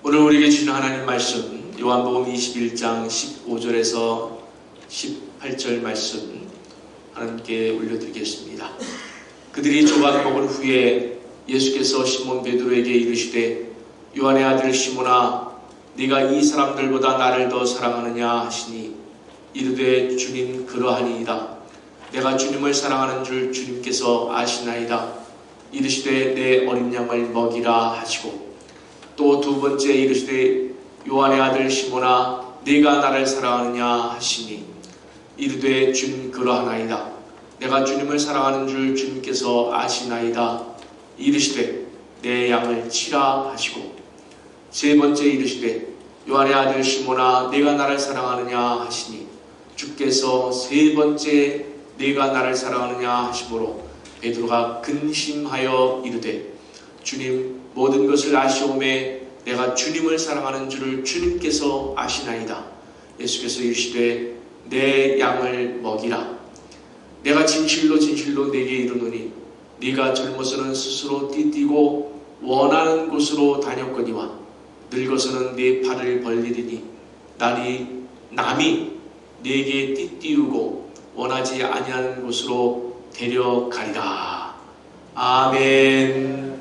오늘 우리에게 주신 하나님 말씀 요한복음 21장 15절에서 18절 말씀 하나님께 올려드리겠습니다. 그들이 조각 먹은 후에 예수께서 시몬 베드로에게 이르시되 요한의 아들 시몬아 네가 이 사람들보다 나를 더 사랑하느냐 하시니 이르되 주님 그러하니이다. 내가 주님을 사랑하는 줄 주님께서 아시나이다. 이르시되 내 어린 양을 먹이라 하시고 또 두 번째 이르시되 요한의 아들 시몬아 네가 나를 사랑하느냐 하시니 이르되 주님 그러하나이다. 내가 주님을 사랑하는 줄 주님께서 아시나이다. 이르시되 내 양을 치라 하시고 세 번째 이르시되 요한의 아들 시몬아 네가 나를 사랑하느냐 하시니 주께서 세 번째 네가 나를 사랑하느냐 하시므로 베드로가 근심하여 이르되 주님 모든 것을 아시오매 내가 주님을 사랑하는 줄을 주님께서 아시나이다. 예수께서 이르시되 내 양을 먹이라. 내가 진실로 진실로 네게 이르노니 네가 젊어서는 스스로 띠띠고 원하는 곳으로 다녔거니와 늙어서는 네 팔을 벌리리니 남이 네게 띠띠우고 원하지 아니하는 곳으로 데려가리라. 아멘.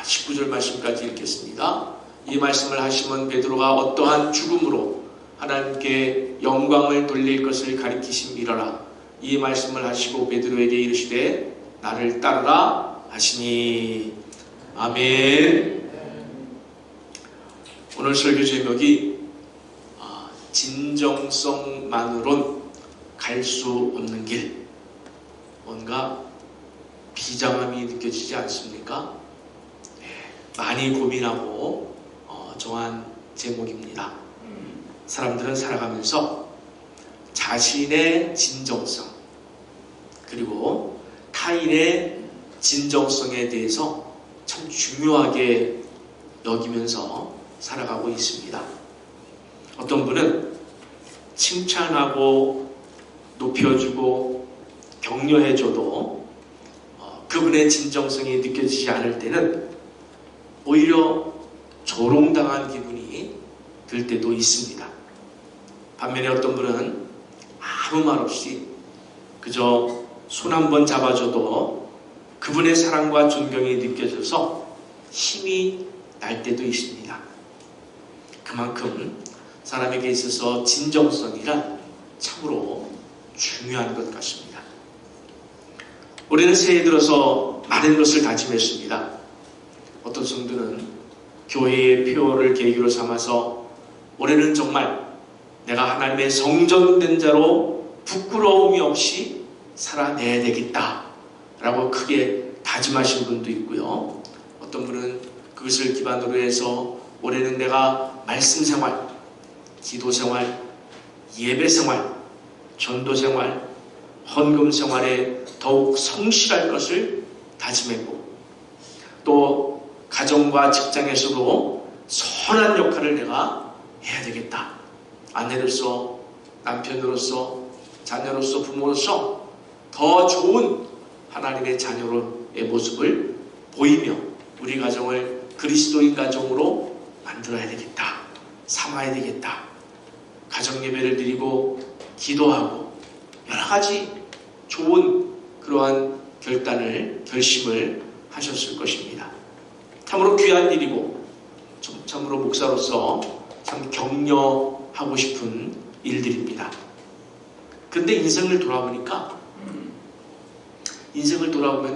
19절 말씀까지 읽겠습니다. 이 말씀을 하시면 베드로가 어떠한 죽음으로 하나님께 영광을 돌릴 것을 가리키심이러라. 이 말씀을 하시고 베드로에게 이르시되 나를 따르라 하시니. 아멘. 오늘 설교 제목이 진정성만으론 갈 수 없는 길. 뭔가 비장함이 느껴지지 않습니까? 많이 고민하고 정한 제목입니다. 사람들은 살아가면서 자신의 진정성 그리고 타인의 진정성에 대해서 참 중요하게 여기면서 살아가고 있습니다. 어떤 분은 칭찬하고 높여주고 격려해줘도 그분의 진정성이 느껴지지 않을 때는 오히려 조롱당한 기분이 들 때도 있습니다. 반면에 어떤 분은 아무 말 없이 그저 손 한번 잡아줘도 그분의 사랑과 존경이 느껴져서 힘이 날 때도 있습니다. 그만큼 사람에게 있어서 진정성이란 참으로 중요한 것 같습니다. 우리는 새해 들어서 많은 것을 다짐했습니다. 어떤 성도는 교회의 표어를 계기로 삼아서 올해는 정말 내가 하나님의 성전된 자로 부끄러움이 없이 살아내야 되겠다 라고 크게 다짐하신 분도 있고요. 어떤 분은 그것을 기반으로 해서 올해는 내가 말씀 생활, 기도 생활, 예배 생활, 전도 생활, 헌금 생활에 더욱 성실할 것을 다짐했고 또 가정과 직장에서도 선한 역할을 내가 해야 되겠다. 아내로서, 남편으로서, 자녀로서, 부모로서 더 좋은 하나님의 자녀로의 모습을 보이며 우리 가정을 그리스도인 가정으로 만들어야 되겠다. 삼아야 되겠다. 가정 예배를 드리고 기도하고 여러 가지 좋은 그러한 결심을 하셨을 것입니다. 참으로 귀한 일이고 참으로 목사로서 참 격려하고 싶은 일들입니다. 그런데 인생을 돌아보면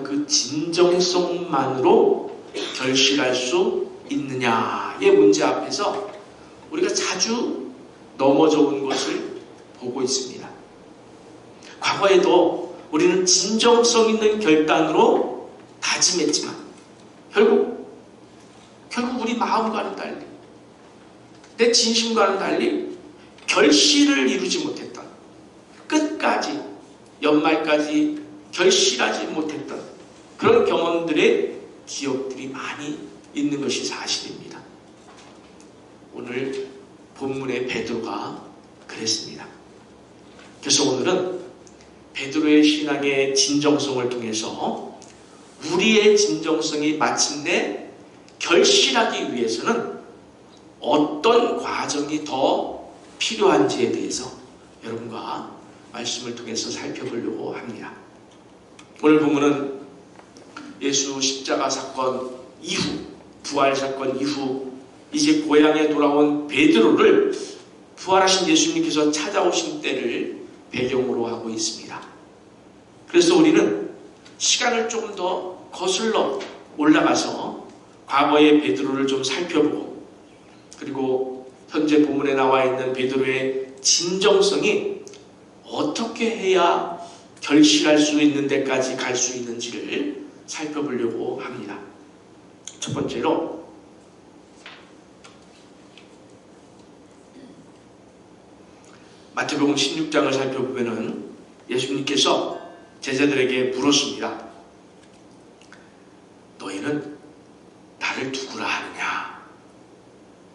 그 진정성만으로 결실할 수 있느냐의 문제 앞에서 우리가 자주 넘어져 온 것을 보고 있습니다. 과거에도 우리는 진정성 있는 결단으로 다짐했지만 결국 우리 마음과는 달리 내 진심과는 달리 결실을 이루지 못했던 끝까지 연말까지 결실하지 못했던 그런 경험들의 기억들이 많이 있는 것이 사실입니다. 오늘 본문의 베드로가 그랬습니다. 그래서 오늘은 베드로의 신앙의 진정성을 통해서 우리의 진정성이 마침내 결실하기 위해서는 어떤 과정이 더 필요한지에 대해서 여러분과 말씀을 통해서 살펴보려고 합니다. 오늘 본문은 예수 십자가 사건 이후, 부활 사건 이후 이제 고향에 돌아온 베드로를 부활하신 예수님께서 찾아오신 때를 배경으로 하고 있습니다. 그래서 우리는 시간을 조금 더 거슬러 올라가서 과거의 베드로를 좀 살펴보고, 그리고 현재 본문에 나와 있는 베드로의 진정성이 어떻게 해야 결실할 수 있는 데까지 갈 수 있는지를 살펴보려고 합니다. 첫 번째로 마태복음 16장을 살펴보면은 예수님께서 제자들에게 물었습니다. 너희는 나를 누구라 하느냐?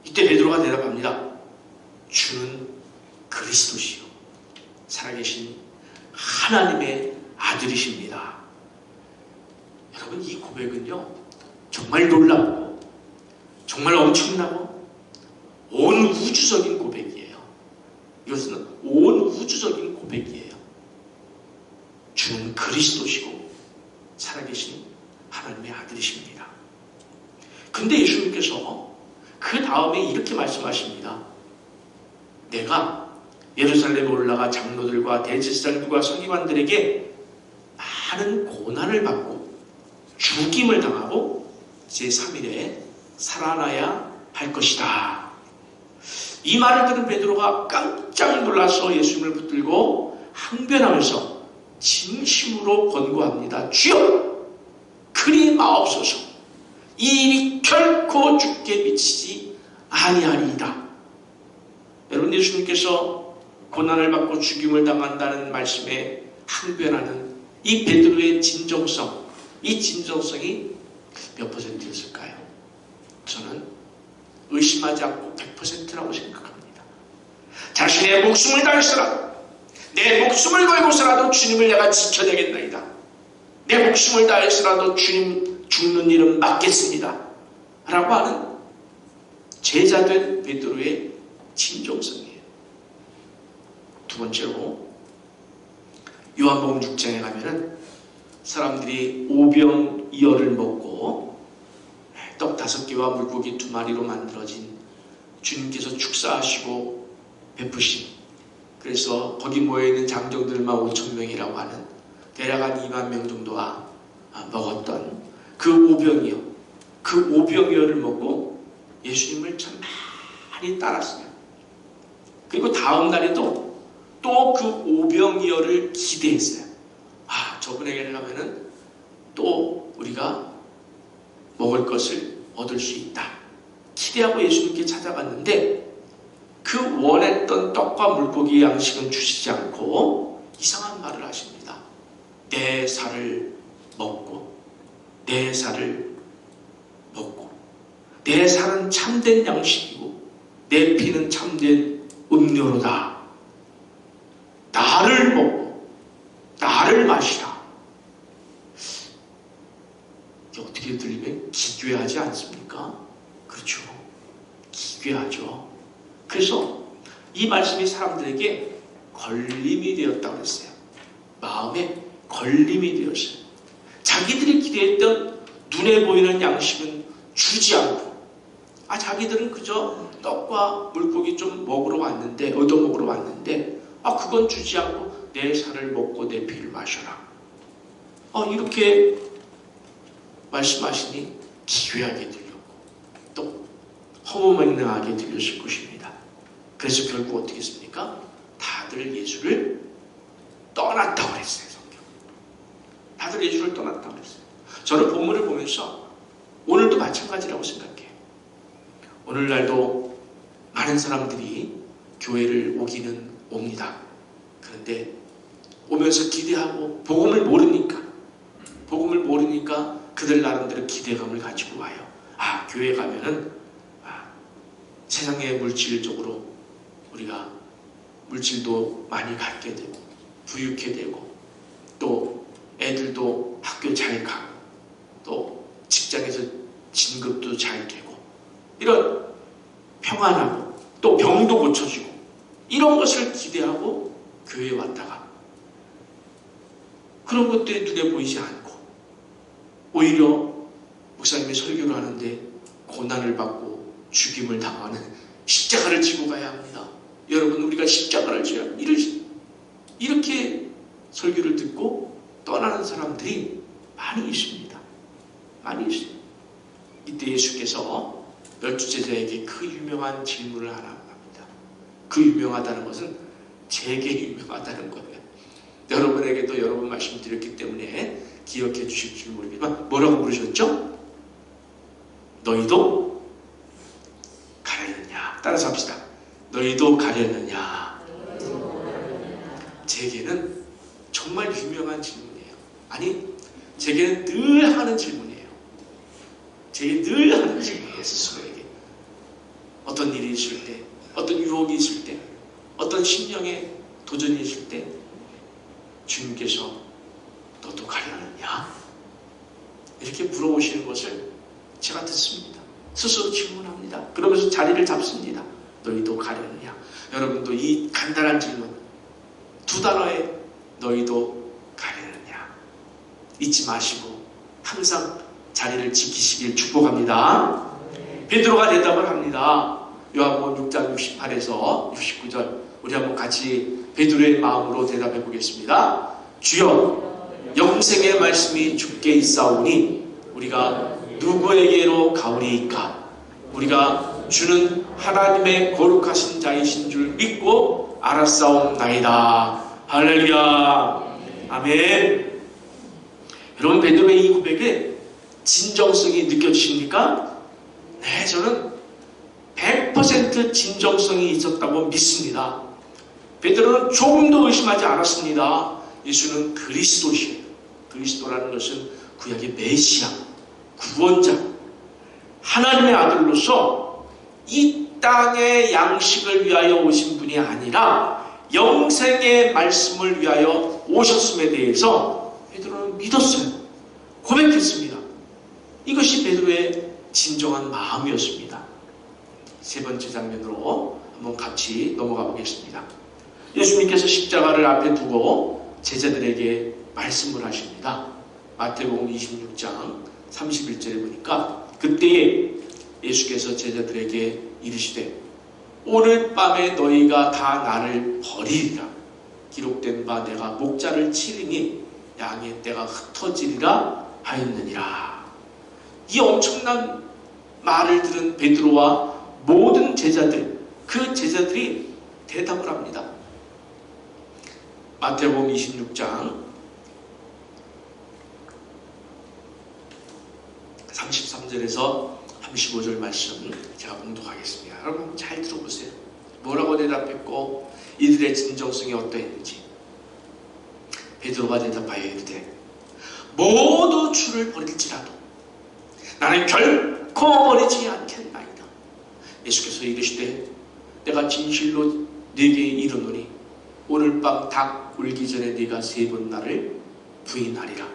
이때 베드로가 대답합니다. 주는 그리스도시요 살아계신 하나님의 아들이십니다. 여러분, 이 고백은요 정말 놀랍고 정말 엄청나고 온 우주적인 고백이에요. 이것은 온 우주적인 고백이에요. 주는 그리스도시고 살아계신 하나님의 아들이십니다. 근데 예수님께서 그 다음에 이렇게 말씀하십니다. 내가 예루살렘에 올라가 장로들과 대제사장들과 서기관들에게 많은 고난을 받고 죽임을 당하고 제3일에 살아나야 할 것이다. 이 말을 들은 베드로가 깜짝 놀라서 예수님을 붙들고 항변하면서 진심으로 권고합니다. 주여, 그리 마옵소서. 이 일이 결코 주께 미치지 아니하리이다. 여러분, 예수님께서 고난을 받고 죽임을 당한다는 말씀에 항변하는 이 베드로의 진정성, 이 진정성이 몇 %였을까요? 저는 의심하지 않고 100%라고 생각합니다. 자신의 목숨을 다해서라도, 내 목숨을 걸고서라도 주님을 내가 지켜내겠나이다. 내 목숨을 다해서라도 주님 죽는 일은 막겠습니다. 라고 하는 제자된 베드로의 진정성이에요. 두 번째로 요한복음 6장에 가면은 사람들이 오병이어를 먹고 떡 5개와 물고기 2마리로 만들어진 주님께서 축사하시고 베푸신, 그래서 거기 모여있는 장정들만 5,000명이라고 하는 대략 한 2만 명 정도가 먹었던 그 오병이어, 그 오병이어를 먹고 예수님을 참 많이 따랐어요. 그리고 다음 날에도 또 그 오병이어를 기대했어요. 저분에게 가면은 또 우리가 먹을 것을 얻을 수 있다. 기대하고 예수님께 찾아갔는데 그 원했던 떡과 물고기 양식은 주시지 않고 이상한 말을 하십니다. 내 살을 먹고, 내 살을 먹고, 내 살은 참된 양식이고 내 피는 참된 음료로다. 나를 먹고 나를 마시라. 이게 어떻게 들리면 기괴하지 않습니까? 그렇죠. 기괴하죠. 그래서 이 말씀이 사람들에게 걸림이 되었다고 했어요. 마음에 걸림이 되었어요. 자기들이 기대했던 눈에 보이는 양식은 주지 않고, 자기들은 그저 떡과 물고기 좀 먹으러 왔는데, 얻어먹으러 왔는데, 그건 주지 않고 내 살을 먹고 내 피를 마셔라. 이렇게 말씀하시니 기괴하게 들렸고 또 허무맹랑하게 들렸을 것입니다. 그래서 결국 어떻게 했습니까? 다들 예수를 떠났다고 그랬어요. 성경. 다들 예수를 떠났다고 그랬어요. 저는 본문을 보면서 오늘도 마찬가지라고 생각해요. 오늘날도 많은 사람들이 교회를 오기는 옵니다. 그런데 오면서 기대하고 복음을 모르니까 그들 나름대로 기대감을 가지고 와요. 교회 가면은 세상의 물질적으로 우리가 물질도 많이 갖게 되고 부유케 되고 또 애들도 학교 잘 가고 또 직장에서 진급도 잘 되고 이런 평안하고 또 병도 고쳐지고 이런 것을 기대하고 교회에 왔다가 그런 것들이 눈에 보이지 않고 오히려 목사님이 설교를 하는데 고난을 받고 죽임을 당하는 십자가를 지고 가야 합니다. 여러분, 우리가 십자가를 져야 합니다. 이렇게 설교를 듣고 떠나는 사람들이 많이 있습니다. 많이 있습니다. 이때 예수께서 12제자에게 그 유명한 질문을 하나 합니다. 그 유명하다는 것은 제게 유명하다는 거예요. 여러분에게도 여러 번 말씀드렸기 때문에 기억해 주실지 모르겠지만 뭐라고 물으셨죠? 너희도 가려느냐? 따라서 합시다. 너희도 가려느냐? 제게는 정말 유명한 질문이에요. 아니, 제게는 늘 하는 질문이에요. 제게 늘 하는 질문이에요. 스스로에게. 어떤 일이 있을 때, 어떤 유혹이 있을 때, 어떤 심령의 도전이 있을 때 주님께서 너도 가려느냐? 이렇게 물어보시는 것을 제가 듣습니다. 스스로 질문합니다. 그러면서 자리를 잡습니다. 너희도 가려느냐? 여러분도 이 간단한 질문 두 단어에 너희도 가려느냐? 잊지 마시고 항상 자리를 지키시길 축복합니다. 베드로가 대답을 합니다. 요한복음 6장 68에서 69절 우리 한번 같이 베드로의 마음으로 대답해 보겠습니다. 주여, 영생의 말씀이 주께 있사오니 우리가 누구에게로 가오리이까? 우리가 주는 하나님의 거룩하신 자이신 줄 믿고 알았사옵나이다. 할렐루야. 아멘. 여러분, 베드로의 이 고백에 진정성이 느껴지십니까? 네, 저는 100% 진정성이 있었다고 믿습니다. 베드로는 조금도 의심하지 않았습니다. 예수는 그리스도시에요. 그리스도라는 것은 구약의 메시아, 구원자, 하나님의 아들로서 이 땅의 양식을 위하여 오신 분이 아니라 영생의 말씀을 위하여 오셨음에 대해서 베드로는 믿었어요. 고백했습니다. 이것이 베드로의 진정한 마음이었습니다. 세 번째 장면으로 한번 같이 넘어가 보겠습니다. 예수님께서 십자가를 앞에 두고 제자들에게 말씀을 하십니다. 마태복음 26장 31절에 보니까 그때에 예수께서 제자들에게 이르시되 오늘 밤에 너희가 다 나를 버리리라. 기록된 바 내가 목자를 치리니 양의 떼가 흩어지리라 하였느니라. 이 엄청난 말을 들은 베드로와 모든 제자들, 그 제자들이 대답을 합니다. 마태복음 26장 33절에서 35절 말씀 제가 봉독하겠습니다. 여러분 잘 들어보세요. 뭐라고 대답했고 이들의 진정성이 어떠했는지. 베드로가 대답하여 이르되 모두 주를 버릴지라도 나는 결코 버리지 않겠나이다. 예수께서 이르시되 내가 진실로 네게 이르노니 오늘 밤 닭 울기 전에 네가 세 번 나를 부인하리라.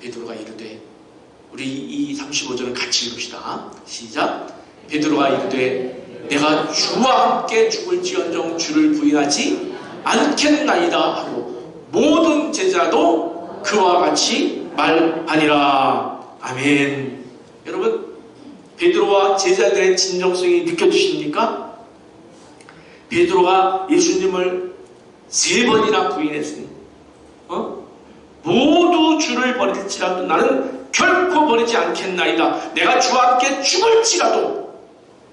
베드로가 이르되 우리 이 35절을 같이 읽읍시다. 시작. 베드로가 이르되 내가 주와 함께 죽을지언정 주를 부인하지 않겠나이다 하고 모든 제자도 그와 같이 말하니라. 아멘. 여러분, 베드로와 제자들의 진정성이 느껴지십니까? 베드로가 예수님을 세 번이나 부인했으니 모두 주를 버릴지라도 나는 결코 버리지 않겠나이다. 내가 주와 함께 죽을지라도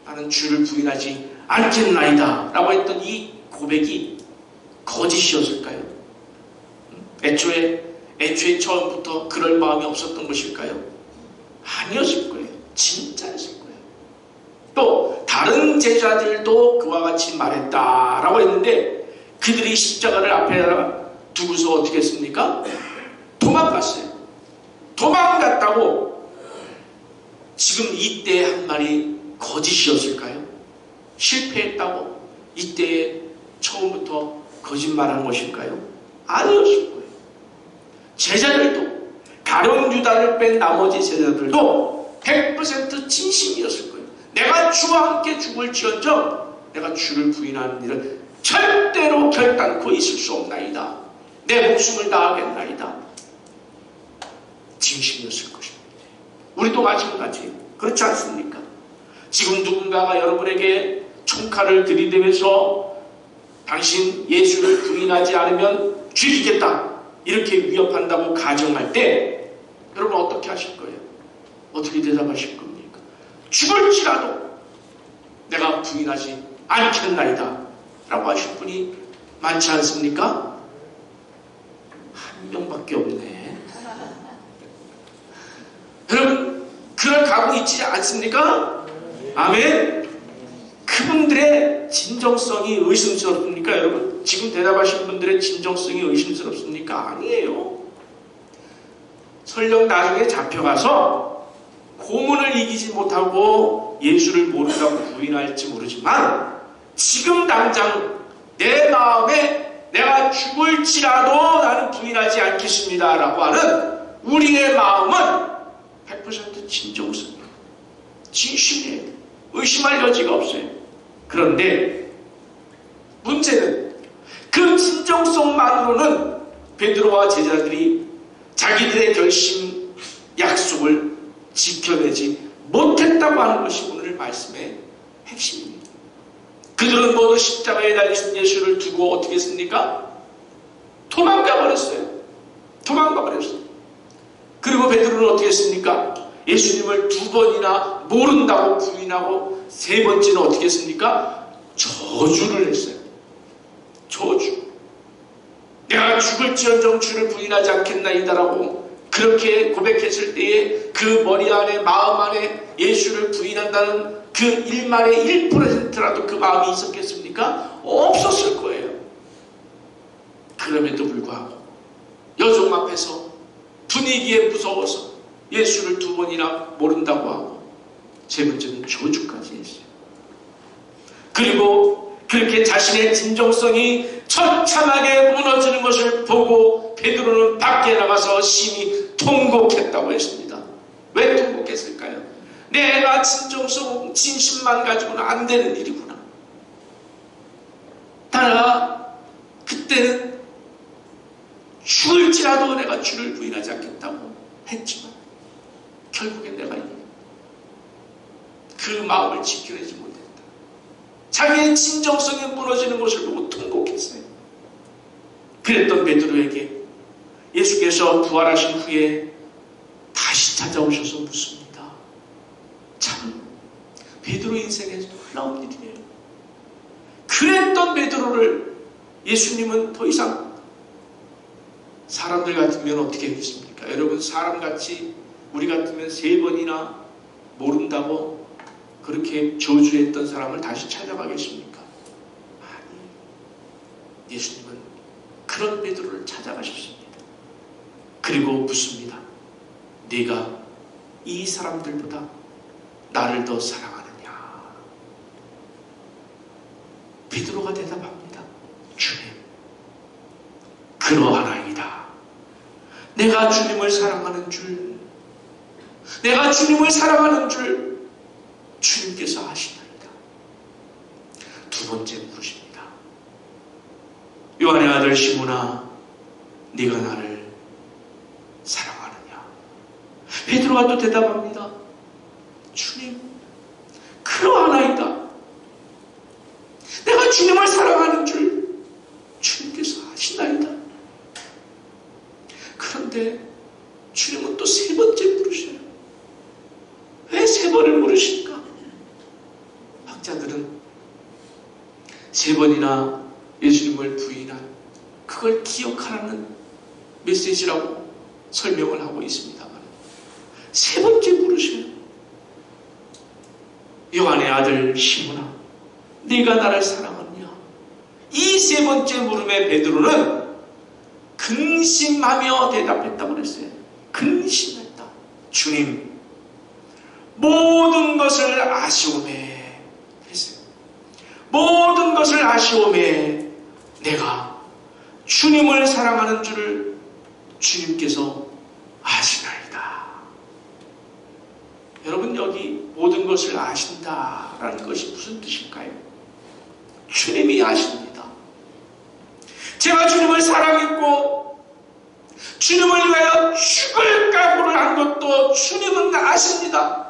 나는 주를 부인하지 않겠나이다 라고 했던 이 고백이 거짓이었을까요? 애초에 처음부터 그럴 마음이 없었던 것일까요? 아니었을 거예요. 진짜였을 거예요. 또 다른 제자들도 그와 같이 말했다라고 했는데 그들이 십자가를 앞에 두고서 어떻게 했습니까? 도망갔어요. 도망갔다고 지금 이때 한 말이 거짓이었을까요? 실패했다고 이때에 처음부터 거짓말한 것일까요? 아니었을 거예요. 제자들도 가룟 유다를 뺀 나머지 제자들도 100% 진심이었을 거예요. 내가 주와 함께 죽을지언정 내가 주를 부인하는 일은 절대로 결단코 있을 수 없나이다. 내 목숨을 다하겠나이다. 진심이었을 것입니다. 우리도 마찬가지예요. 그렇지 않습니까? 지금 누군가가 여러분에게 총칼을 들이대면서 당신 예수를 부인하지 않으면 죽이겠다 이렇게 위협한다고 가정할 때 여러분 어떻게 하실 거예요? 어떻게 대답하실 겁니까? 죽을지라도 내가 부인하지 않겠나이다 라고 하실 분이 많지 않습니까? 한 명밖에 없네. 여러분 그럴 각오 있지 않습니까? 아멘. 그분들의 진정성이 의심스럽습니까? 여러분 지금 대답하신 분들의 진정성이 의심스럽습니까? 아니에요. 설령 나중에 잡혀가서 고문을 이기지 못하고 예수를 모른다고 부인할지 모르지만 지금 당장 내 마음에 내가 죽을지라도 나는 부인하지 않겠습니다 라고 하는 우리의 마음은 100% 진정성이에요. 진심이에요. 의심할 여지가 없어요. 그런데 문제는 그 진정성만으로는 베드로와 제자들이 자기들의 결심 약속을 지켜내지 못했다고 하는 것이 오늘 말씀의 핵심입니다. 그들은 모두 십자가에 달리신 예수를 두고 어떻게 했습니까? 도망가 버렸어요. 그리고 베드로는 어떻게 했습니까? 예수님을 2번이나 모른다고 부인하고 3번째는 어떻게 했습니까? 저주를 했어요. 저주. 내가 죽을지언정 주를 부인하지 않겠나이다라고 그렇게 고백했을 때에 그 머리 안에 마음 안에 예수를 부인한다는 그 1만의 1%라도 그 마음이 있었겠습니까? 없었을 거예요. 그럼에도 불구하고 여종 앞에서 분위기에 무서워서 예수를 2번이나 모른다고 하고 3번째는 저주까지 했어요. 그리고 그렇게 자신의 진정성이 처참하게 무너지는 것을 보고 베드로는 밖에 나가서 심히 통곡했다고 했습니다. 왜 통곡했을까요? 내가 진정성, 진심만 가지고는 안 되는 일이구나. 내가 그때는 죽을지라도 내가 주를 부인하지 않겠다고 했지만 결국엔 내가 그 마음을 지켜내지 못했다. 자기의 진정성이 무너지는 것을 보고 통곡했어요. 그랬던 베드로에게 예수께서 부활하신 후에 다시 찾아오셔서 묻습니다. 참 베드로 인생에서 놀라운 일이에요. 그랬던 베드로를 예수님은 더 이상 사람들 같으면 어떻게 하겠습니까? 여러분 사람같이 우리 같으면 3번이나 모른다고 그렇게 저주했던 사람을 다시 찾아가겠습니까? 아니, 예수님은 그런 베드로를 찾아가셨습니다. 그리고 묻습니다. 네가 이 사람들보다 나를 더 사랑하느냐? 베드로가 대답합니다. 주님, 그러하나이다. 내가 주님을 사랑하는 줄, 내가 주님을 사랑하는 줄 주님께서 아시나이다. 2번째 물으십니다. 요한의 아들 시몬아, 네가 나를 사랑하느냐? 베드로가 또 대답합니다. 주님, 그러하나이다. 내가 주님을 사랑하는 줄 주님께서 아시나이다. 그런데 주님은 또 3번째 물으셔요. 왜 3번을 물으실까? 학자들은 3번이나 예수님을 부인한 그걸 기억하라는 메시지라고 설명을 하고 있습니다만 3번째 물으셔요. 요한의 아들 시몬아, 네가 나를 사랑하느냐? 이 3번째 물음에 베드로는 근심하며 대답했다고 그랬어요. 근심했다. 주님, 모든 것을 아시오매 했어요. 모든 것을 아시오매 내가 주님을 사랑하는 줄을 주님께서 아시나이다. 여러분 여기 모든 것을 아신다라는 것이 무슨 뜻일까요? 주님이 아십니다. 제가 주님을 사랑했고 주님을 위하여 죽을 각오를 한 것도 주님은 아십니다.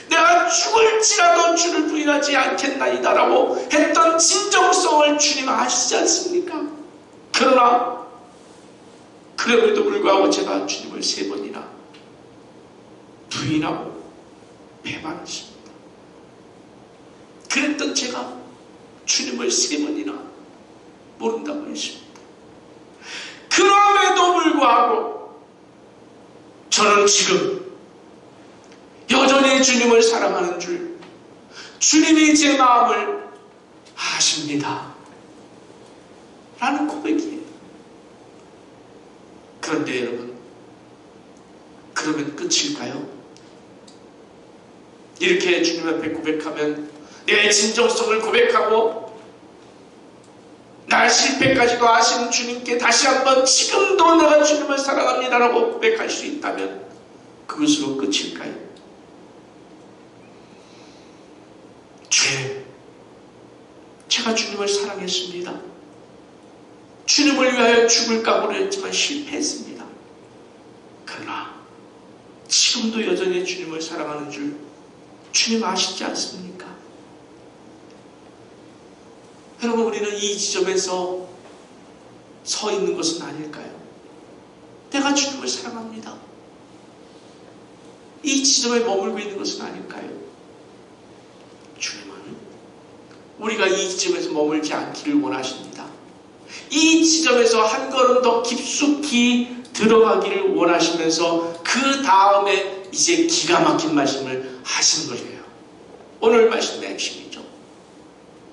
내가 죽을지라도 주를 부인하지 않겠나이다라고 했던 진정성을 주님 아시지 않습니까? 그러나 그럼에도 불구하고 제가 주님을 3번이나 부인하고 배반했습니다. 그랬던 제가 주님을 3번이나 모른다고 했습니다. 그럼에도 불구하고 저는 지금 여전히 주님을 사랑하는 줄, 주님이 제 마음을 아십니다 라는 고백이에요. 그런데 여러분, 그러면 끝일까요? 이렇게 주님 앞에 고백하면 내 진정성을 고백하고 날 실패까지도 아시는 주님께 다시 한번 지금도 내가 주님을 사랑합니다라고 고백할 수 있다면 그것으로 끝일까요? 주님, 제가 주님을 사랑했습니다. 주님을 위하여 죽을 각오를 했지만 실패했습니다. 그러나 지금도 여전히 주님을 사랑하는 줄 주님 아시지 않습니까? 여러분, 우리는 이 지점에서 서 있는 것은 아닐까요? 내가 주님을 사랑합니다. 이 지점에 머물고 있는 것은 아닐까요? 주님은 우리가 이 지점에서 머물지 않기를 원하십니다. 이 지점에서 한 걸음 더 깊숙이 들어가기를 원하시면서 그 다음에 이제 기가 막힌 말씀을 하시는 거예요. 오늘 말씀의 핵심이죠.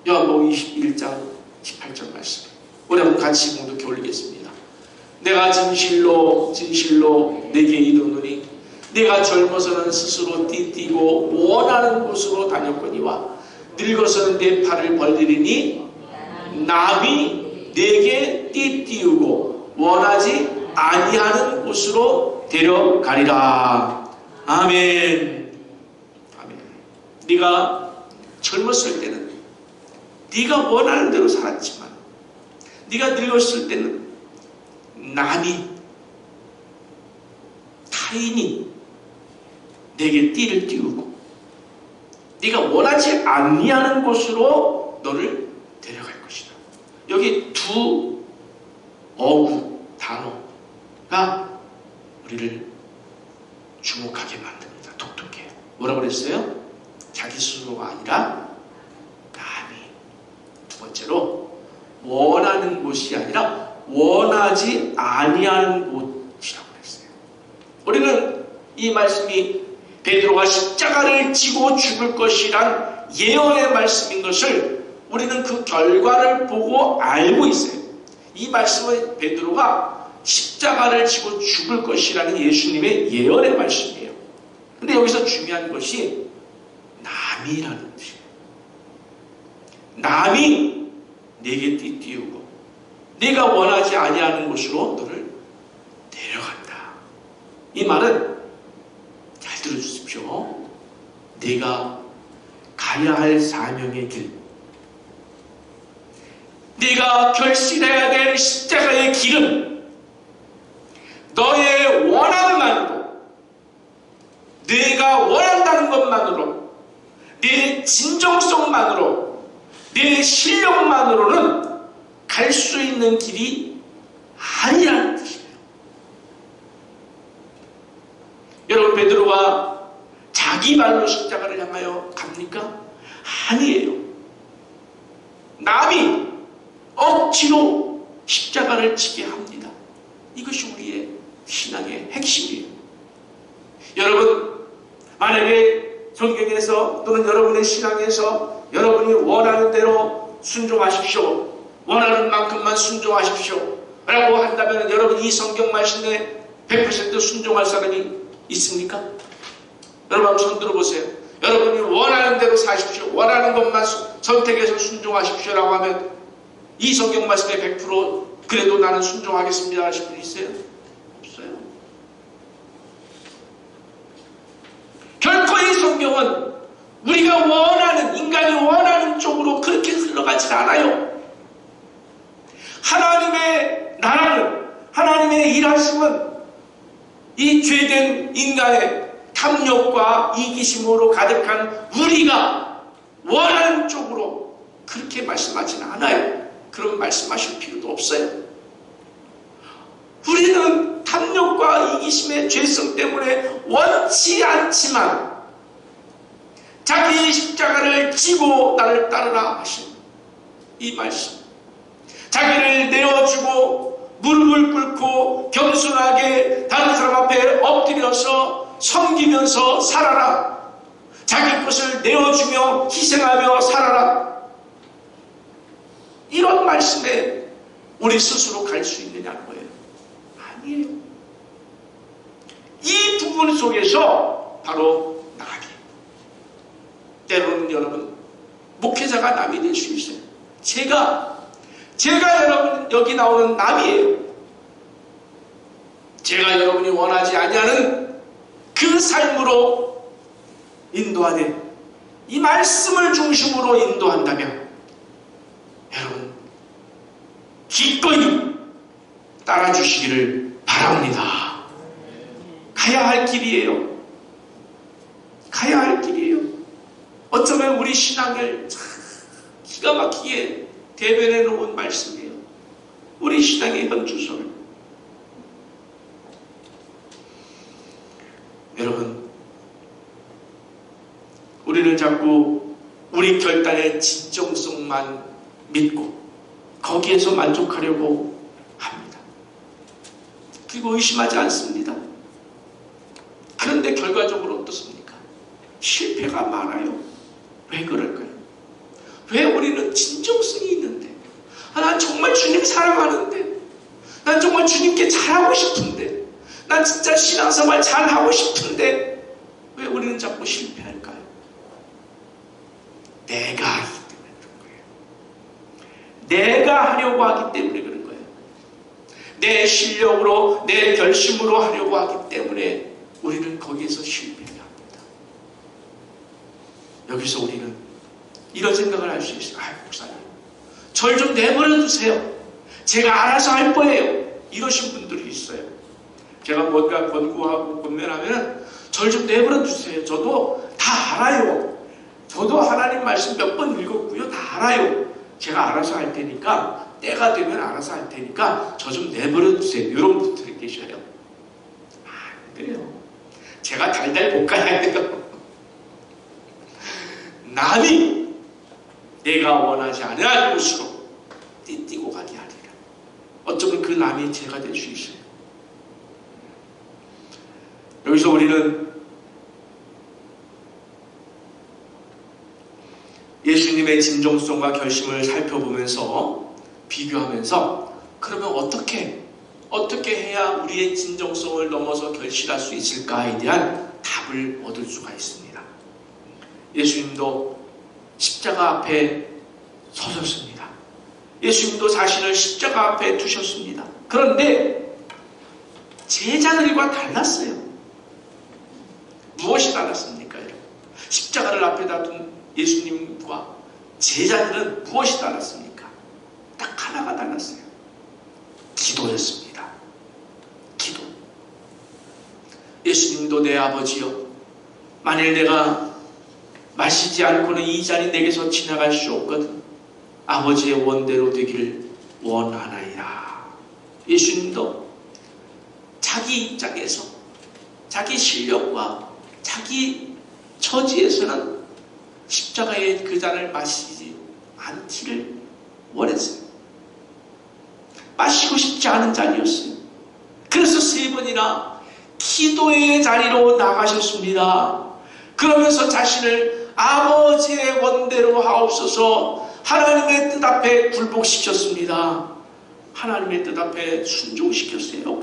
요한복음 21장 18절 말씀. 우리 한번 같이 공독해 올리겠습니다. 내가 진실로 진실로 내게 이르노니 내가 젊어서는 스스로 띠띠고 원하는 곳으로 다녔거니와 늙어서는 내 팔을 벌리리니 남이 내게 띠띠우고 원하지 아니하는 곳으로 데려가리라. 아멘. 아멘. 네가 젊었을 때는 네가 원하는 대로 살았지만 네가 늙었을 때는 남이, 타인이 내게 띠를 띄우고 네가 원하지 아니하는 곳으로 너를 데려갈 것이다. 여기 두 어구 단어가 우리를 주목하게 만듭니다. 독특해요. 뭐라고 그랬어요? 자기 스스로가 아니라 남이. 두 번째로 원하는 곳이 아니라 원하지 아니하는 곳이라고 그랬어요. 우리는 이 말씀이 베드로가 십자가를 지고 죽을 것이란 예언의 말씀인 것을 우리는 그 결과를 보고 알고 있어요. 이 말씀은 베드로가 십자가를 지고 죽을 것이라는 예수님의 예언의 말씀이에요. 근데 여기서 중요한 것이 남이라는 뜻이에요. 남이 내게 띠띠우고 네가 원하지 아니하는 곳으로 너를 데려간다. 이 말은 잘 들어주십시오. 네가 가야 할 사명의 길, 네가 결실해야 될 십자가의 길은 너의 원함만으로, 네가 원한다는 것만으로, 네 진정성만으로, 네 실력만으로는 갈 수 있는 길이 아니라는 뜻이에요. 여러분, 베드로가 자기 발로 십자가를 향하여 갑니까? 아니에요. 남이 억지로 십자가를 지게 합니다. 이것이 우리의 신앙의 핵심이에요. 여러분, 만약에 성경에서 또는 여러분의 신앙에서 여러분이 원하는 대로 순종하십시오, 원하는 만큼만 순종하십시오 라고 한다면 여러분 이 성경 말씀에 100% 순종할 사람이 있습니까? 여러분 한번 손 들어보세요. 여러분이 원하는 대로 사십시오, 원하는 것만 선택해서 순종하십시오 라고 하면 이 성경 말씀에 100% 그래도 나는 순종하겠습니다 하실 분 있어요? 없어요. 결코 이 성경은 우리가 원하는, 인간이 원하는 쪽으로 그렇게 흘러가질 않아요. 하나님의 나라는, 하나님의 일하심은 이 죄된 인간의 탐욕과 이기심으로 가득한 우리가 원하는 쪽으로 그렇게 말씀하지는 않아요. 그런 말씀하실 필요도 없어요. 우리는 탐욕과 이기심의 죄성 때문에 원치 않지만 자기 십자가를 지고 나를 따르라 하신 이 말씀, 자기를 내어주고 무릎을 꿇고 겸손하게 다른 사람 앞에 엎드려서 섬기면서 살아라, 자기 것을 내어주며 희생하며 살아라, 이런 말씀에 우리 스스로 갈 수 있느냐는 거예요. 아니에요. 이 부분 속에서 바로 나가기. 때로는 여러분, 목회자가 남이 될 수 있어요. 제가 여러분 여기 나오는 남이에요. 제가 여러분이 원하지 아니하는 그 삶으로 인도하되 이 말씀을 중심으로 인도한다면 여러분 기꺼이 따라주시기를 바랍니다. 가야 할 길이에요. 가야 할 길이에요. 어쩌면 우리 신앙을 기가 막히게 대변해 놓은 말씀이에요. 우리 신앙의 현주소를. 여러분, 우리는 자꾸 우리 결단의 진정성만 믿고 거기에서 만족하려고 합니다. 그리고 의심하지 않습니다. 그런데 결과적으로 어떻습니까? 실패가 많아요. 왜 그럴까요? 왜 우리는 진정성이 있는데, 난 정말 주님 사랑하는데, 난 정말 주님께 잘하고 싶은데, 난 진짜 신앙생활 잘하고 싶은데 왜 우리는 자꾸 실패할까요? 내가 하기 때문에 그런 거예요. 내가 하려고 하기 때문에 그런 거예요. 내 실력으로, 내 결심으로 하려고 하기 때문에 우리는 거기에서 실패를 합니다. 여기서 우리는 이런 생각을 할 수 있어요. 목사님, 절 좀 내버려 두세요. 제가 알아서 할 거예요. 이러신 분들이 있어요. 제가 뭔가 권고하고 권면하면 절 좀 내버려 두세요. 저도 다 알아요. 저도 하나님 말씀 몇 번 읽었고요. 다 알아요. 제가 알아서 할 테니까, 때가 되면 알아서 할 테니까 저 좀 내버려 두세요. 이런 분들이 계셔요. 안 그래요. 제가 달달 볶아야 돼요. 남이 내가 원하지 않은 곳으로 띠띠고 가게 하리라. 어쩌면 그 남이 제가 될 수 있어요. 여기서 우리는 예수님의 진정성과 결심을 살펴보면서 비교하면서 그러면 어떻게 해야 우리의 진정성을 넘어서 결실할 수 있을까에 대한 답을 얻을 수가 있습니다. 예수님도 십자가 앞에 서셨습니다. 예수님도 자신을 십자가 앞에 두셨습니다. 그런데 제자들과 달랐어요. 무엇이 달랐습니까? 십자가를 앞에다 둔 예수님과 제자들은 무엇이 달랐습니까? 딱 하나가 달랐어요. 기도였습니다. 기도. 예수님도 내 아버지여, 만일 내가 마시지 않고는 이 잔이 내게서 지나갈 수 없거든. 아버지의 원대로 되기를 원하나이다. 예수님도 자기 입장에서, 자기 실력과 자기 처지에서는 십자가의 그 잔을 마시지 않기를 원했어요. 마시고 싶지 않은 잔이었어요. 그래서 3번이나 기도의 자리로 나가셨습니다. 그러면서 자신을 아버지의 원대로 하옵소서, 하나님의 뜻 앞에 굴복시켰습니다. 하나님의 뜻 앞에 순종시켰어요.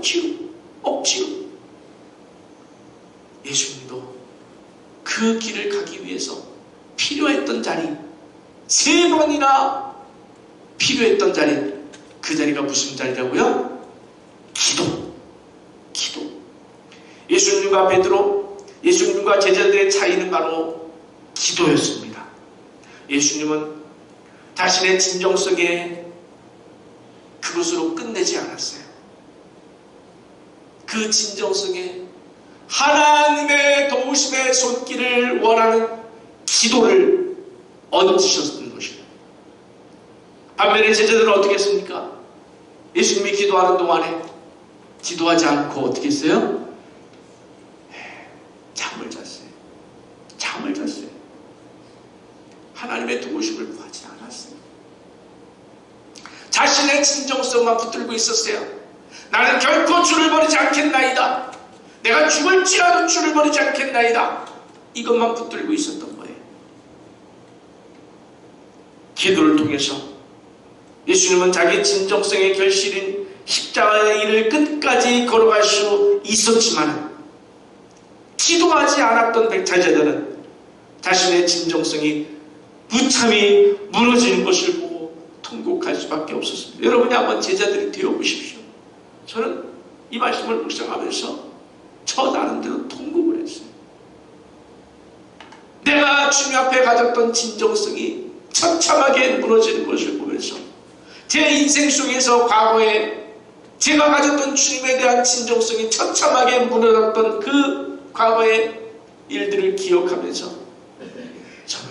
억지로. 예수님도 그 길을 가기 위해서 필요했던 자리, 3번이나 필요했던 자리, 그 자리가 무슨 자리라고요? 기도. 예수님과 베드로, 예수님과 제자들의 차이는 바로 기도였습니다. 예수님은 자신의 진정성에 그것으로 끝내지 않았어요. 그 진정성에 하나님의 도우심의 손길을 원하는 기도를 얹으셨던 것입니다. 반면에 제자들은 어떻게 했습니까? 예수님이 기도하는 동안에 기도하지 않고 어떻게 했어요? 잠을 잤어요. 잠을 잤어요. 하나님의 도우심을 구하지 않았어요. 자신의 진정성만 붙들고 있었어요. 나는 결코 주를 버리지 않겠나이다. 내가 죽을지라도 주를 버리지 않겠나이다. 이것만 붙들고 있었던 거예요. 기도를 통해서 예수님은 자기 진정성의 결실인 십자가의 일을 끝까지 걸어갈 수 있었지만 기도하지 않았던 백자제들은 자신의 진정성이 무참히 무너지는 것을 보고 통곡할 수밖에 없었습니다. 여러분이 한번 제자들이 되어보십시오. 저는 이 말씀을 묵상하면서 저 나름대로 통곡을 했어요. 내가 주님 앞에 가졌던 진정성이 처참하게 무너지는 것을 보면서 제 인생 속에서 과거에 제가 가졌던 주님에 대한 진정성이 처참하게 무너졌던 그 과거의 일들을 기억하면서 저는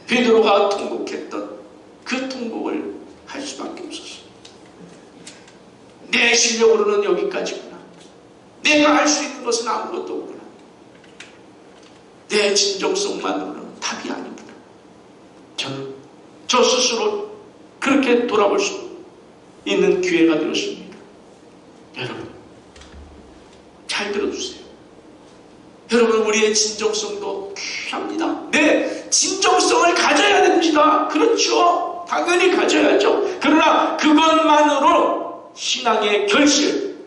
베드로가 통곡했던 그 통곡을 할 수밖에 없었어요. 내 실력으로는 여기까지구나. 내가 할 수 있는 것은 아무것도 없구나. 내 진정성만으로는 답이 아니구나. 저는 저 스스로 그렇게 돌아볼 수 있는 기회가 되었습니다. 여러분, 잘 들어주세요. 여러분, 우리의 진정성도 귀합니다. 네, 진정성을 가져야 됩니다. 그렇죠. 당연히 가져야죠. 그러나 그것만으로 신앙의 결실,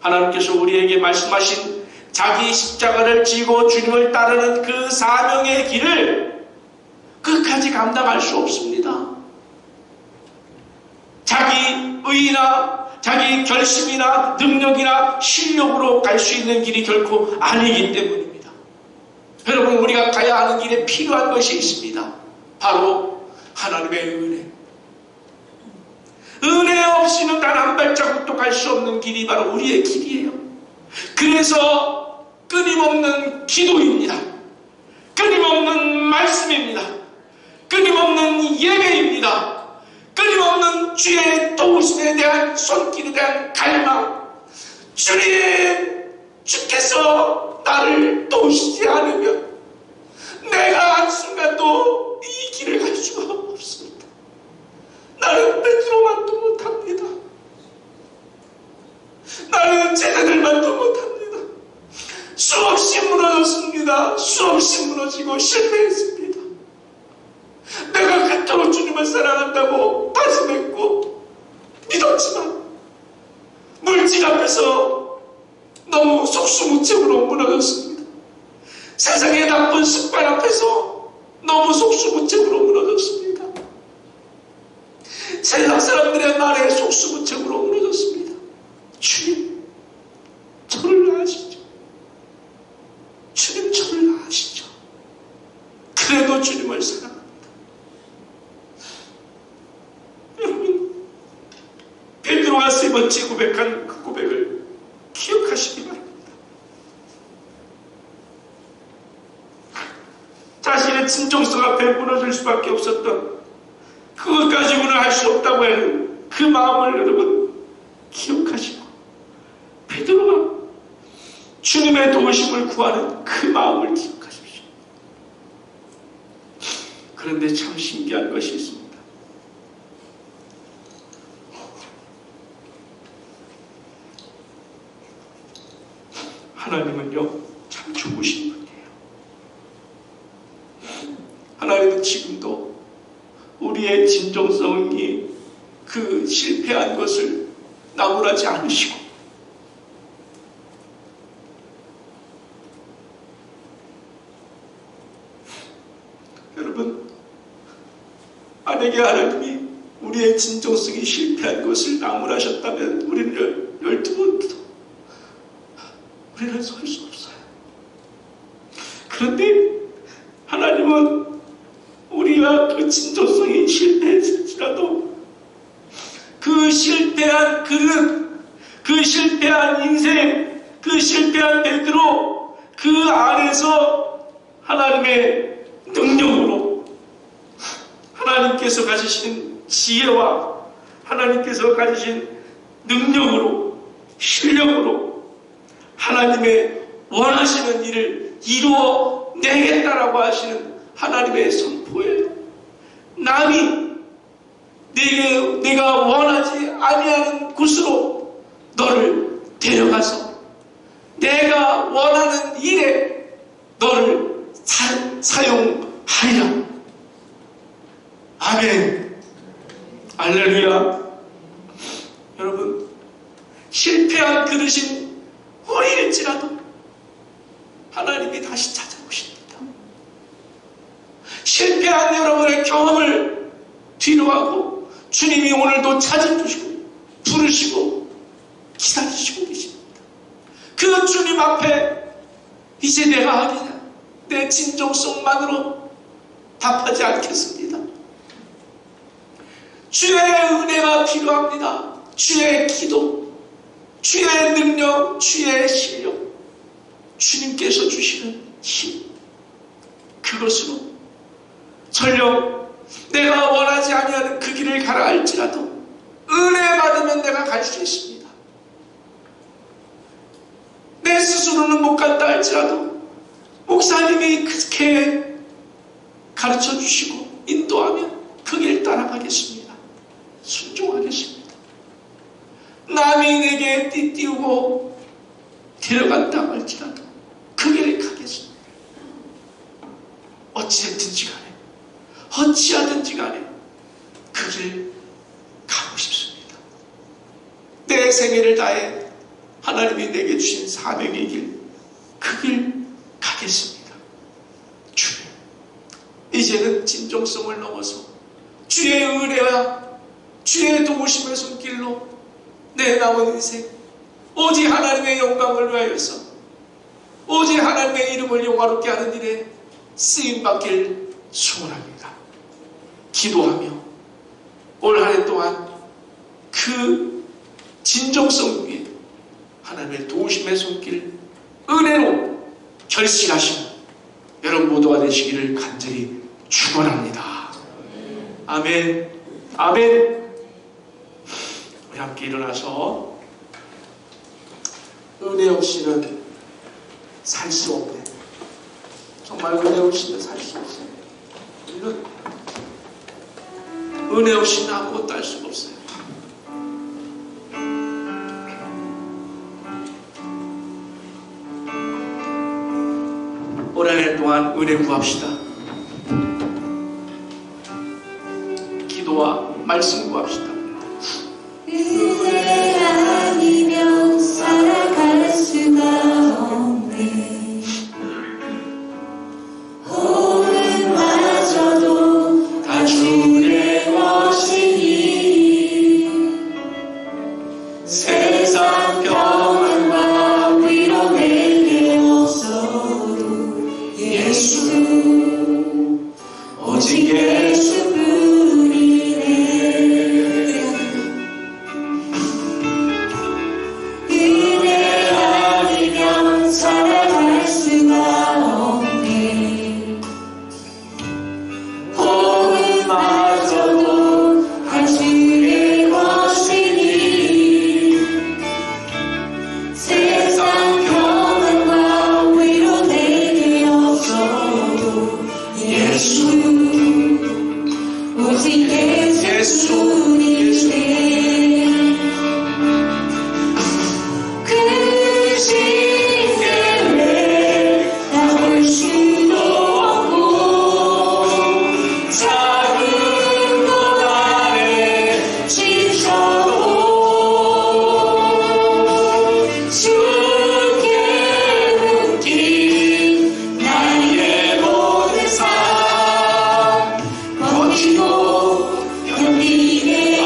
하나님께서 우리에게 말씀하신 자기 십자가를 지고 주님을 따르는 그 사명의 길을 끝까지 감당할 수 없습니다. 자기 의나 자기 결심이나 능력이나 실력으로 갈 수 있는 길이 결코 아니기 때문입니다. 여러분, 우리가 가야 하는 길에 필요한 것이 있습니다. 바로 하나님의 은혜. 은혜 없이는 단 한 발자국도 갈 수 없는 길이 바로 우리의 길이에요. 그래서 끊임없는 기도입니다. 끊임없는 말씀입니다. 끊임없는 예배입니다. 끊임없는 주의 도우심에 대한 손길에 대한 갈망. 주님, 주께서 나를 도우시지 않으면 내가 한순간도 이 길을 갈 수가 없습니다. 나는 베드로만도 못합니다. 나는 제자들만도 못합니다. 수없이 무너졌습니다. 수없이 무너지고 실패했습니다. 내가 그토록 주님을 사랑한다고 다짐했고 믿었지만 물질 앞에서 너무 속수무책으로 무너졌습니다. 세상의 나쁜 습관 앞에서 너무 속수무책으로 무너졌습니다. 세상 사람들의 말에 속수무책으로 무너졌습니다. 주님, 저를 낳으시죠. 주님, 저를 낳으시죠. 그래도 주님을 사랑합니다. 여러분, 베드로가 세 번째 고백한 그 고백을 기억하시기 바랍니다. 자신의 진정성 앞에 무너질 수밖에 없었던, 그것 가지고는 할 수 없다고 하는 그 마음을 여러분 기억하시고, 베드로가 주님의 도우심을 구하는 그 마음을 기억하십시오. 그런데 참 신기한 것이 있습니다. 하나님은요, 참 좋으신 분이에요. 하나님은 지금도 우리의 진정성이 그 실패한 것을 나무라지 않으시고, 여러분, 만약에 하나님이 우리의 진정성이 실패한 것을 나무라셨다면 우리는 12번도 우리는 설 수 없어요. 그런데 하나님은 우리가 그 진정성이 실패했을지라도 그 실패한 그릇, 그 실패한 인생, 그 실패한 베드로, 그 안에서 하나님의 능력으로 하나님께서 가지신 지혜와 하나님께서 가지신 능력으로, 실력으로 하나님의 원하시는 일을 이루어 내겠다라고 하시는 하나님의 선포예요. 남이 내가 원하지 아니하는 곳으로 너를 데려가서 내가 원하는 일에 너를 사용하리라. 아멘. 할렐루야. 여러분, 실패한 그릇인 우리일지라도 하나님이 다시 찾아오십니다. 실패한 여러분의 경험을 뒤로하고 주님이 오늘도 찾아주시고 부르시고 기다리시고 계십니다. 그 주님 앞에 이제 내가 하리냐, 내 진정성만으로 답하지 않겠습니다. 주의 은혜가 필요합니다. 주의 기도, 주의 능력, 주의 실력, 주님께서 주시는 힘, 그것으로 설령 내가 원하지 아니하는 그 길을 가라 할지라도 은혜 받으면 내가 갈 수 있습니다. 내 스스로는 못 간다 할지라도 목사님이 그렇게 가르쳐 주시고 인도하면 그 길 따라가겠습니다. 순종하겠습니다. 남이 내게 띠띠우고 데려간다 할지라도 그 길을 가겠습니다. 어찌됐든지 간에 어찌하든지 간에 그 길 가고 싶습니다. 내 생애를 다해 하나님이 내게 주신 사명의 길, 그 길 가겠습니다. 주님, 이제는 진정성을 넘어서 주의 은혜와 주의 도우심의 손길로 내 남은 인생 오직 하나님의 영광을 위하여서 오직 하나님의 이름을 영화롭게 하는 일에 쓰임받길 소원합니다. 기도하며 올 한 해 동안 그 진정성 위에 하나님의 도우심의 손길 은혜로 결실하시는 여러분 모두가 되시기를 간절히 축원합니다. 아멘. 아멘. 우리 함께 일어나서 은혜 없이는 살 수 없네. 정말 은혜 없이는 살 수 없어요. 우리는 은혜 없이는 아무것도 할 수가 없어요. 올 한 해 동안 은혜 구합시다. 기도와 말씀 구합시다. 은혜 아니면 살아갈 수가 없네. 호흡마저도 다 주의 것이니 세상 평안과 위로 내게 없어도 예수, 오직 예수뿐이네. 은혜 아니면 살아갈 수가 없네. 호흡마저도 다 주의 것이니 세상 평안과 위로 내게 없어도 예수, 오직 예수뿐이네. 그 시대에 나 볼 수도 없고 작은 것 안에 지쳐도 주께 묶인 나의 모든 삶 버티고 견디게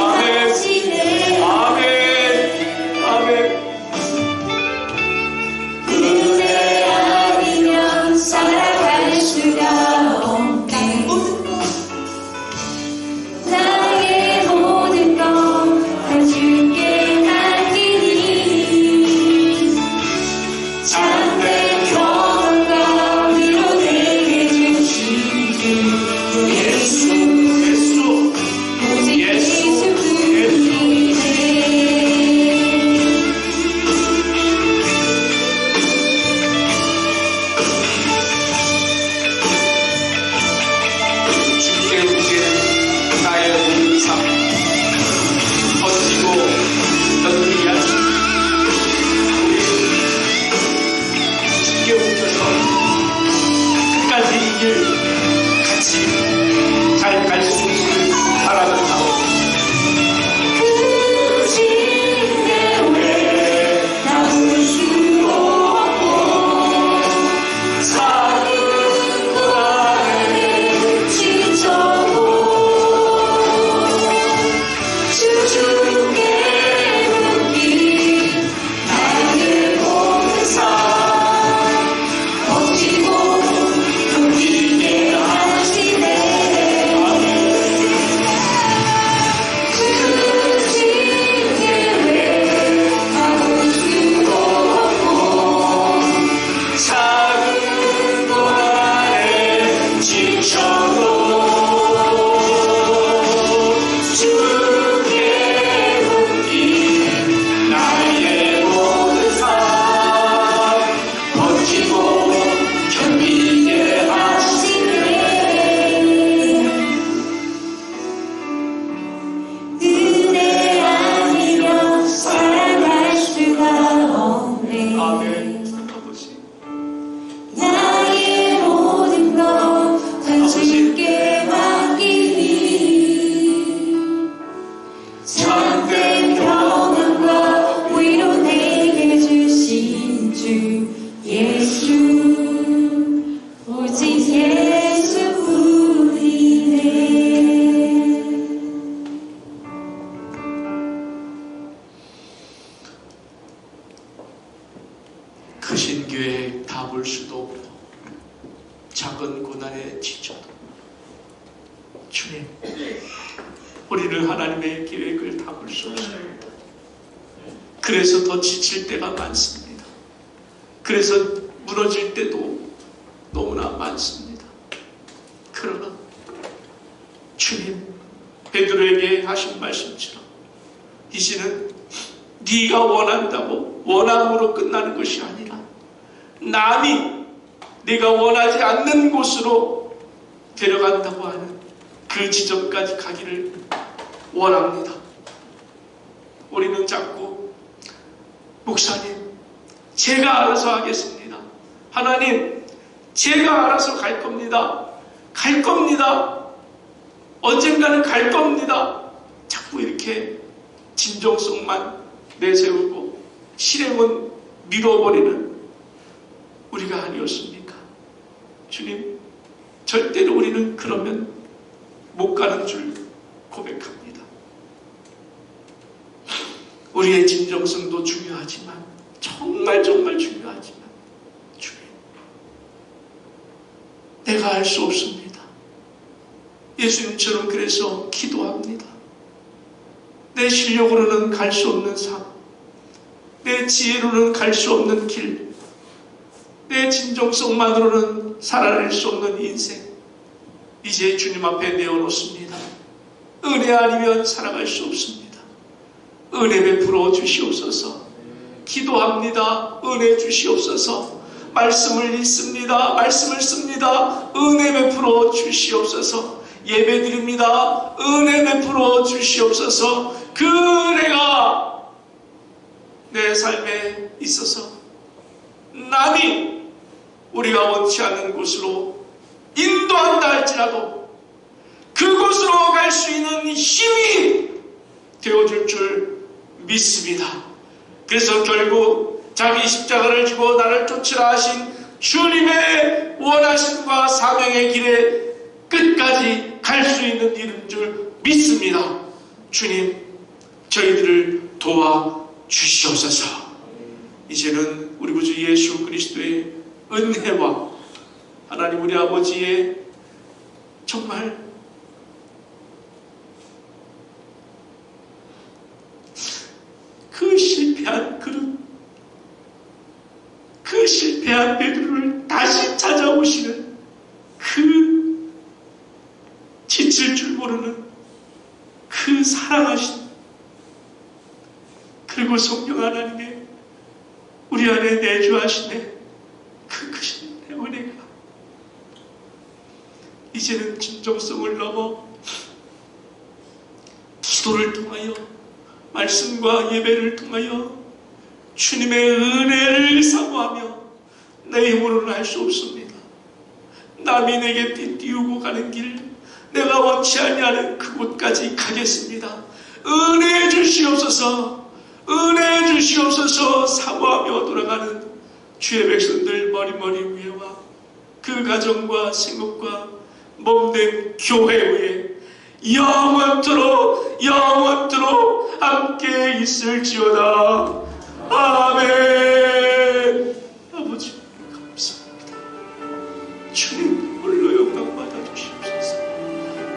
주님, 우리는 하나님의 계획을 다 볼 수 없습니다. 그래서 더 지칠 때가 많습니다. 그래서 무너질 때도 너무나 많습니다. 그러나 주님, 베드로에게 하신 말씀처럼 이제는 네가 원한다고 원함으로 끝나는 것이 아니라 남이 네가 원하지 않는 곳으로 데려간다고 하는 그 지점까지 가기를 원합니다. 우리는 자꾸 목사님, 제가 알아서 하겠습니다. 하나님, 제가 알아서 갈 겁니다. 갈 겁니다. 언젠가는 갈 겁니다. 자꾸 이렇게 진정성만 내세우고 실행은 미뤄버리는 우리가 아니었습니까? 주님, 절대로 우리는 그러면 못 가는 줄 고백합니다. 우리의 진정성도 중요하지만 정말 중요하지만 주님, 내가 알 수 없습니다. 예수님처럼 그래서 기도합니다. 내 실력으로는 갈 수 없는 삶, 내 지혜로는 갈 수 없는 길, 내 진정성만으로는 살아낼 수 없는 인생, 이제 주님 앞에 내어놓습니다. 은혜 아니면 살아갈 수 없습니다. 은혜 베풀어 주시옵소서. 기도합니다. 은혜 주시옵소서. 말씀을 읽습니다. 말씀을 씁니다. 은혜 베풀어 주시옵소서. 예배 드립니다. 은혜 베풀어 주시옵소서. 그 은혜가 내 삶에 있어서 남이 우리가 원치 않는 곳으로 인도한다 할지라도 그곳으로 갈 수 있는 힘이 되어줄 줄 믿습니다. 그래서 결국 자기 십자가를 지고 나를 쫓으라 하신 주님의 원하심과 사명의 길에 끝까지 갈 수 있는 일인 줄 믿습니다. 주님, 저희들을 도와주시옵소서. 이제는 우리 구주 예수 그리스도의 은혜와 하나님 우리 아버지의 정말 그 실패한 그릇, 그 실패한 베드로를 다시 찾아오시는 그 지칠 줄 모르는 그 사랑하신, 그리고 성령 하나님의 우리 안에 내주하시네 그 크신 은혜가 이제는 진정성을 넘어 기도를 통하여 말씀과 예배를 통하여 주님의 은혜를 사모하며 내 힘으로는 할 수 없습니다. 남이 내게 띄우고 가는 길, 내가 원치 아니하는 그곳까지 가겠습니다. 은혜해 주시옵소서. 은혜해 주시옵소서. 사모하며 돌아가는 주의 백성들 머리머리 위에와 그 가정과 생업과 몸된 교회 위에 영원토록 함께 있을지어다. 아멘. 아버지 감사합니다. 주님,